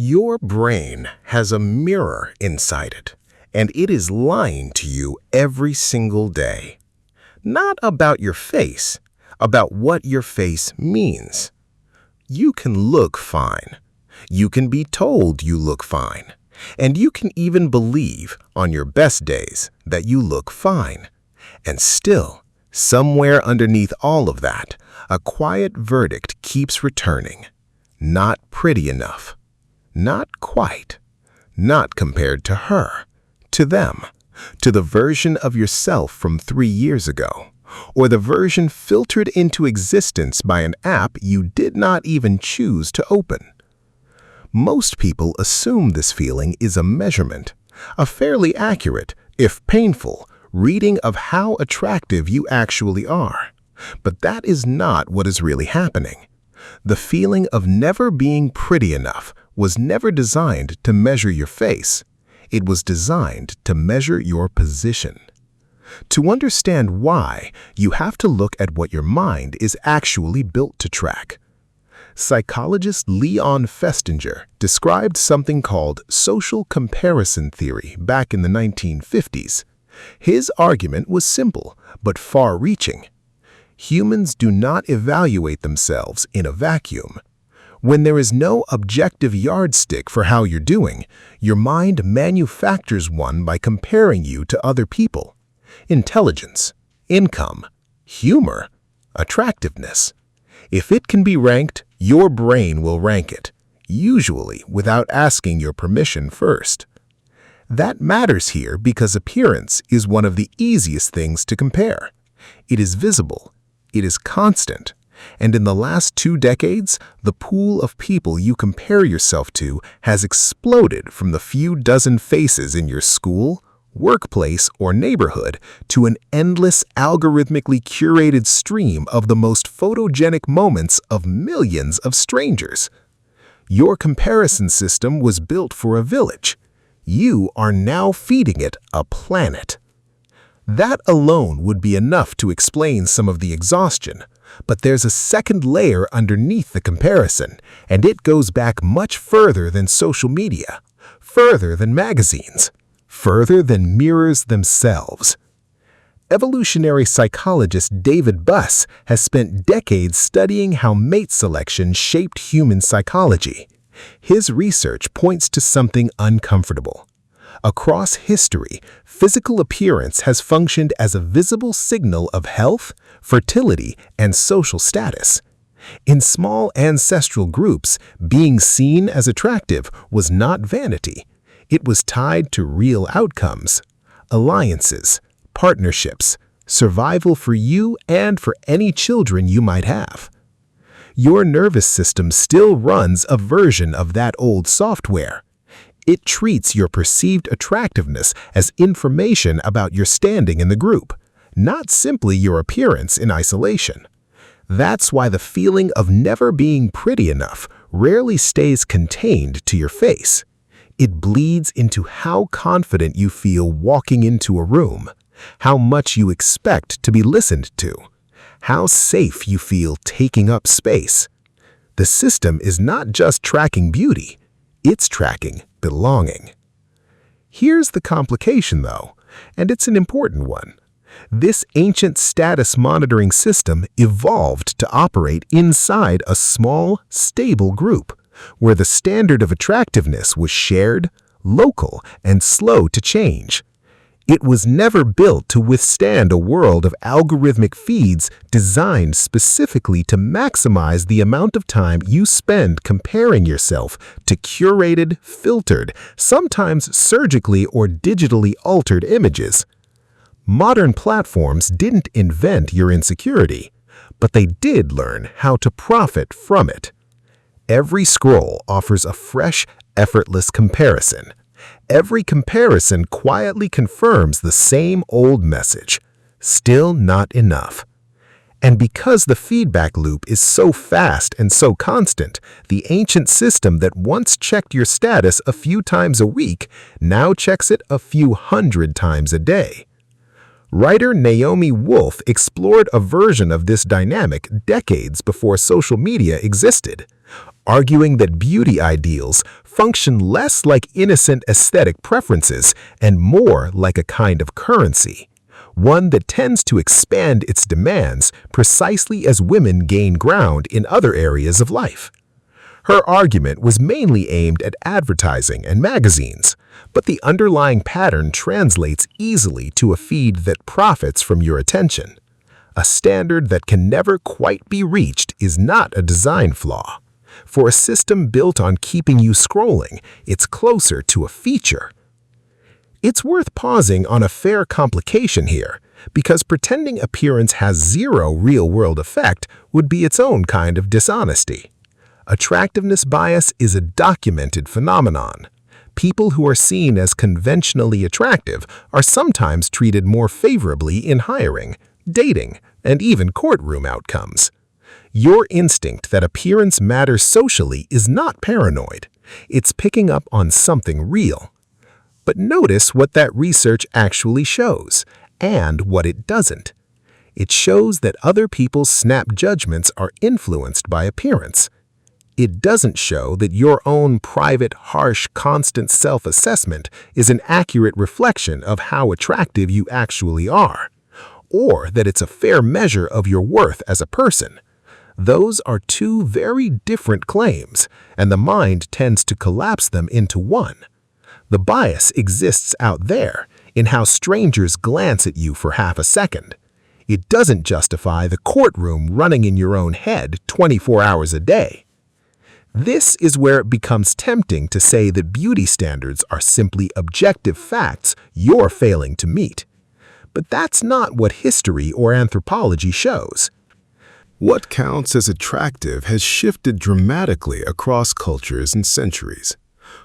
Your brain has a mirror inside it, and it is lying to you every single day. Not about your face, about what your face means. You can look fine. You can be told you look fine. And you can even believe, on your best days, that you look fine. And still, somewhere underneath all of that, a quiet verdict keeps returning. Not pretty enough. Not quite. Not compared to her, to them, to the version of yourself from 3 years ago, or the version filtered into existence by an app you did not even choose to open. Most people assume this feeling is a measurement, a fairly accurate, if painful, reading of how attractive you actually are. But that is not what is really happening. The feeling of never being pretty enough was never designed to measure your face. It was designed to measure your position. To understand why, you have to look at what your mind is actually built to track. Psychologist Leon Festinger described something called social comparison theory back in the 1950s. His argument was simple, but far-reaching. Humans do not evaluate themselves in a vacuum. When there is no objective yardstick for how you're doing, your mind manufactures one by comparing you to other people. Intelligence, income, humor, attractiveness. If it can be ranked, your brain will rank it, usually without asking your permission first. That matters here because appearance is one of the easiest things to compare. It is visible, it is constant, and in the last 2 decades, the pool of people you compare yourself to has exploded from the few dozen faces in your school, workplace, or neighborhood to an endless, algorithmically curated stream of the most photogenic moments of millions of strangers. Your comparison system was built for a village. You are now feeding it a planet. That alone would be enough to explain some of the exhaustion, but there's a second layer underneath the comparison, and it goes back much further than social media, further than magazines, further than mirrors themselves. Evolutionary psychologist David Buss has spent decades studying how mate selection shaped human psychology. His research points to something uncomfortable. Across history, physical appearance has functioned as a visible signal of health, fertility, and social status. In small ancestral groups, being seen as attractive was not vanity. It was tied to real outcomes, alliances, partnerships, survival for you and for any children you might have. Your nervous system still runs a version of that old software. It treats your perceived attractiveness as information about your standing in the group, not simply your appearance in isolation. That's why the feeling of never being pretty enough rarely stays contained to your face. It bleeds into how confident you feel walking into a room, how much you expect to be listened to, how safe you feel taking up space. The system is not just tracking beauty, it's tracking belonging. Here's the complication, though, and it's an important one. This ancient status monitoring system evolved to operate inside a small, stable group, where the standard of attractiveness was shared, local, and slow to change. It was never built to withstand a world of algorithmic feeds designed specifically to maximize the amount of time you spend comparing yourself to curated, filtered, sometimes surgically or digitally altered images. Modern platforms didn't invent your insecurity, but they did learn how to profit from it. Every scroll offers a fresh, effortless comparison. Every comparison quietly confirms the same old message, still not enough. And because the feedback loop is so fast and so constant, the ancient system that once checked your status a few times a week now checks it a few hundred times a day. Writer Naomi Wolf explored a version of this dynamic decades before social media existed. arguing that beauty ideals function less like innocent aesthetic preferences and more like a kind of currency, one that tends to expand its demands precisely as women gain ground in other areas of life. Her argument was mainly aimed at advertising and magazines, but the underlying pattern translates easily to a feed that profits from your attention. A standard that can never quite be reached is not a design flaw. For a system built on keeping you scrolling, it's closer to a feature. It's worth pausing on a fair complication here, because pretending appearance has zero real-world effect would be its own kind of dishonesty. Attractiveness bias is a documented phenomenon. People who are seen as conventionally attractive are sometimes treated more favorably in hiring, dating, and even courtroom outcomes. Your instinct that appearance matters socially is not paranoid. It's picking up on something real. But notice what that research actually shows, and what it doesn't. It shows that other people's snap judgments are influenced by appearance. It doesn't show that your own private, harsh, constant self-assessment is an accurate reflection of how attractive you actually are, or that it's a fair measure of your worth as a person. Those are two very different claims, and the mind tends to collapse them into one. The bias exists out there in how strangers glance at you for half a second. It doesn't justify the courtroom running in your own head 24 hours a day. This is where it becomes tempting to say that beauty standards are simply objective facts you're failing to meet. But that's not what history or anthropology shows. What counts as attractive has shifted dramatically across cultures and centuries.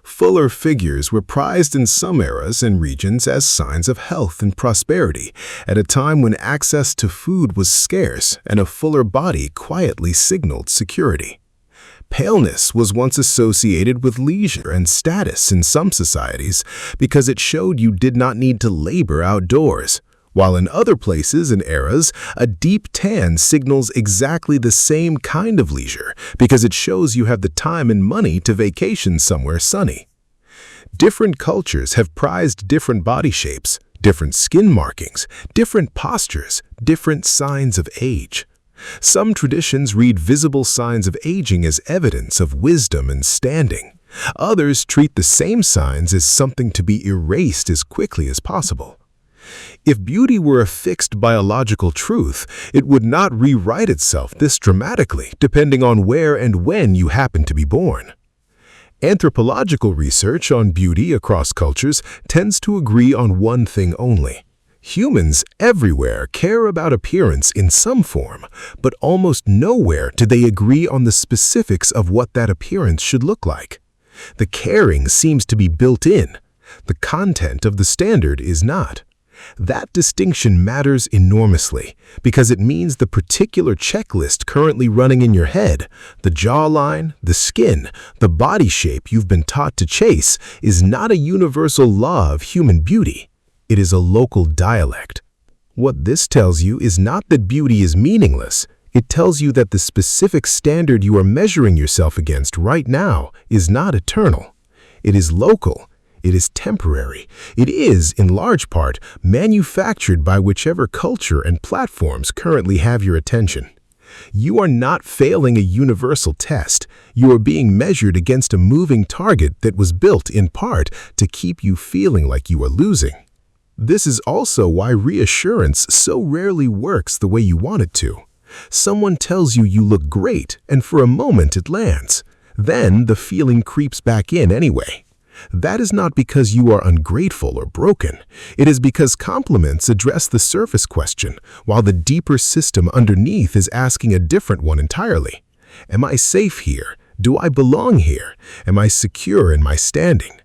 Fuller figures were prized in some eras and regions as signs of health and prosperity, at a time when access to food was scarce and a fuller body quietly signaled security. Paleness was once associated with leisure and status in some societies because it showed you did not need to labor outdoors, while in other places and eras, a deep tan signals exactly the same kind of leisure because it shows you have the time and money to vacation somewhere sunny. Different cultures have prized different body shapes, different skin markings, different postures, different signs of age. Some traditions read visible signs of aging as evidence of wisdom and standing. Others treat the same signs as something to be erased as quickly as possible. If beauty were a fixed biological truth, it would not rewrite itself this dramatically, depending on where and when you happen to be born. Anthropological research on beauty across cultures tends to agree on one thing only. Humans everywhere care about appearance in some form, but almost nowhere do they agree on the specifics of what that appearance should look like. The caring seems to be built in. The content of the standard is not. That distinction matters enormously because it means the particular checklist currently running in your head, the jawline, the skin, the body shape you've been taught to chase, is not a universal law of human beauty. It is a local dialect. What this tells you is not that beauty is meaningless. It tells you that the specific standard you are measuring yourself against right now is not eternal. It is local. It is temporary. It is, in large part, manufactured by whichever culture and platforms currently have your attention. You are not failing a universal test. You are being measured against a moving target that was built, in part, to keep you feeling like you are losing. This is also why reassurance so rarely works the way you want it to. Someone tells you look great, and for a moment it lands. Then the feeling creeps back in anyway. That is not because you are ungrateful or broken. It is because compliments address the surface question, while the deeper system underneath is asking a different one entirely. Am I safe here? Do I belong here? Am I secure in my standing?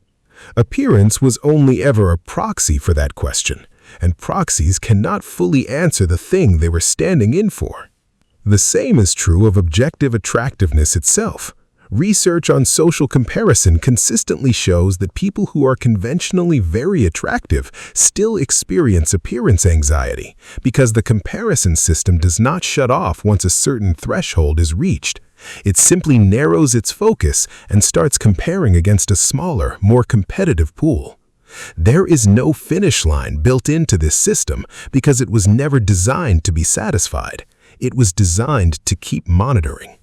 Appearance was only ever a proxy for that question, and proxies cannot fully answer the thing they were standing in for. The same is true of objective attractiveness itself. Research on social comparison consistently shows that people who are conventionally very attractive still experience appearance anxiety because the comparison system does not shut off once a certain threshold is reached. It simply narrows its focus and starts comparing against a smaller, more competitive pool. There is no finish line built into this system because it was never designed to be satisfied. It was designed to keep monitoring.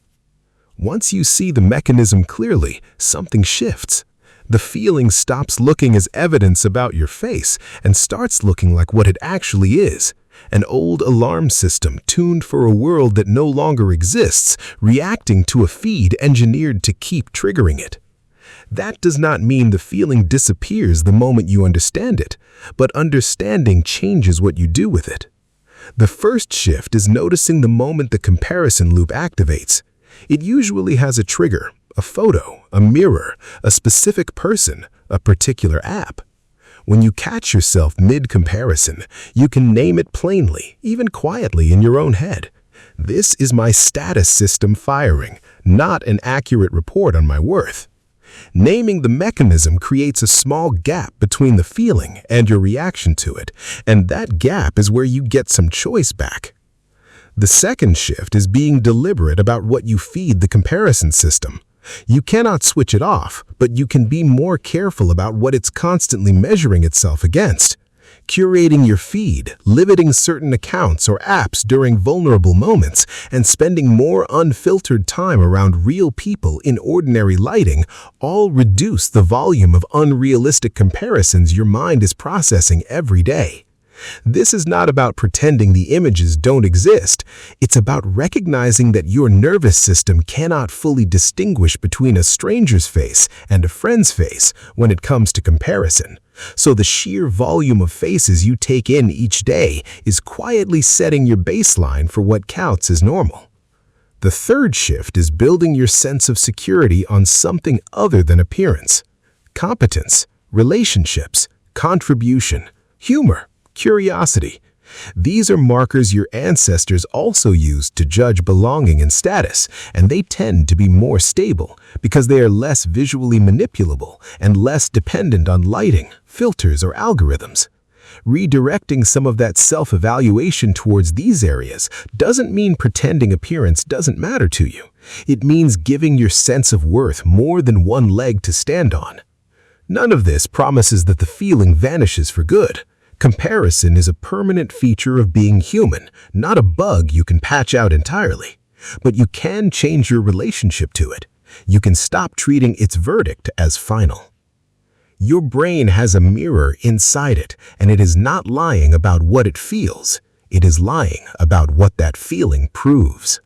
Once you see the mechanism clearly, something shifts. The feeling stops looking as evidence about your face and starts looking like what it actually is. An old alarm system tuned for a world that no longer exists, reacting to a feed engineered to keep triggering it. That does not mean the feeling disappears the moment you understand it, but understanding changes what you do with it. The first shift is noticing the moment the comparison loop activates. It usually has a trigger, a photo, a mirror, a specific person, a particular app. When you catch yourself mid-comparison, you can name it plainly, even quietly in your own head. This is my status system firing, not an accurate report on my worth. Naming the mechanism creates a small gap between the feeling and your reaction to it, and that gap is where you get some choice back. The second shift is being deliberate about what you feed the comparison system. You cannot switch it off, but you can be more careful about what it's constantly measuring itself against. Curating your feed, limiting certain accounts or apps during vulnerable moments, and spending more unfiltered time around real people in ordinary lighting all reduce the volume of unrealistic comparisons your mind is processing every day. This is not about pretending the images don't exist. It's about recognizing that your nervous system cannot fully distinguish between a stranger's face and a friend's face when it comes to comparison. So the sheer volume of faces you take in each day is quietly setting your baseline for what counts as normal. The third shift is building your sense of security on something other than appearance. Competence, relationships, contribution, humor, curiosity. These are markers your ancestors also used to judge belonging and status, and they tend to be more stable because they are less visually manipulable and less dependent on lighting, filters, or algorithms. Redirecting some of that self-evaluation towards these areas doesn't mean pretending appearance doesn't matter to you. It means giving your sense of worth more than one leg to stand on. None of this promises that the feeling vanishes for good. Comparison is a permanent feature of being human, not a bug you can patch out entirely. But you can change your relationship to it. You can stop treating its verdict as final. Your brain has a mirror inside it, and it is not lying about what it feels. It is lying about what that feeling proves.